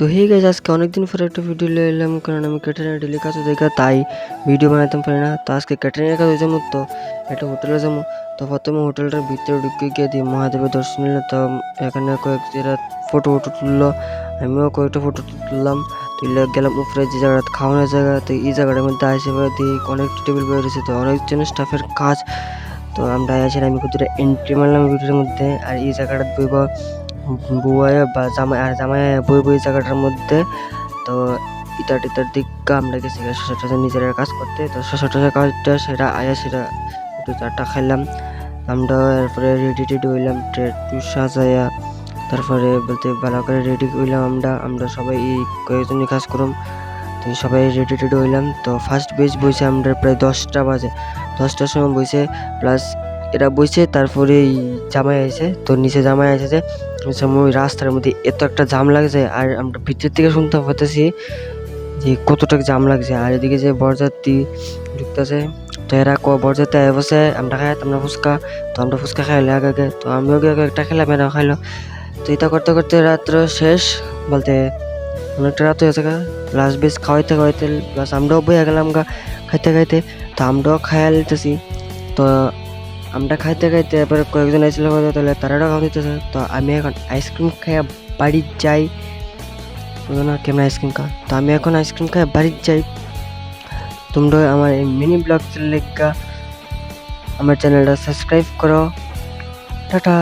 তো hey guys, আজকে অনেকদিন পরে একটা ভিডিও নিয়ে এলাম, কারণ আমি ক্যাটারিং ডেলি কাজ দেখা তাই ভিডিও বানাতে পারি না। তো আজকে ক্যাটারিংয়ের কাজ হয়েছে তো একটা হোটেলে যাবো। তো প্রথমে হোটেলটার ভিতরে ঢুকে গিয়ে দিয়ে মহাদেবের দর্শন নিলাম। তো এখানে কয়েক জায়গা ফটো তুললো, আমিও কয়েকটা ফটো তুললাম। তুলে গেলাম উপরে যে জায়গাটা খাওয়ানোর জায়গা। তো এই জায়গাটার মধ্যে আসে দিয়ে অনেক টেবিল বের হয়েছে, তো অনেকজন স্টাফের কাজ। তো আমরা আসি, আমি কতটা এন্ট্রি মারলাম ভিডিওর মধ্যে। আর এই জায়গাটা বইব বুয়ায় বা জামাই বই জায়গাটার মধ্যে। তো ইটার দিকে আমরা গেছি শশা নিজেরা কাজ করতে। তো শশা কাজটা সেটা সেটা একটু চারটা খাইলাম আমরা। এরপরে রেডি হইলাম ট্রেটু সাজাইয়া, তারপরে বলতে ভালো করে রেডি হইলাম আমরা সবাই এই কয়েকজনই কাজ করুম। তো সবাই রেডি হইলাম। তো ফার্স্ট বেচ বইছে আমরা প্রায় 10টা বাজে, 10টার সময় বইছে প্লাস এরা বইছে। তারপরে জামাই আছে, তো নিচে জামাই আছে যে ওই রাস্তার মধ্যে এত একটা জাম লাগছে। আর আমরা ভিতর থেকে শুনতে পাচ্ছি যে কতটা জাম লাগছে। আর এদিকে যে বরযাত্রী ঢুকতেছে, তো এরা বরযাত্রী আয় বসে আমরা আমরা ফুচকা। তো আমরা ফুচকা খাইলে আগে, তো আমিও একটা খেলাম, এরা খাইলো। তো এটা করতে করতে রাত্র শেষ, বলতে অনেকটা রাত হয়েছে। লাস্ট বেশ খাওয়াইতে প্লাস আমরাও বইয়া গেলাম খাইতে। তো আমরাও খাইয়া লিতেছি। তো আমরা খাইতে এবার কয়েকজন আইছিল, তাহলে তারাও খাওয়া দিতেছে। তো আমি এখন আইসক্রিম খাইয়া বাড়ি যাই। না কেমন আইসক্রিম খা, তো আমি এখন আইসক্রিম খাইয়া বাড়ি যাই। তোমরা আমার এই মিনি ব্লগ লেখা আমার চ্যানেলটা সাবস্ক্রাইব করো। টাটা।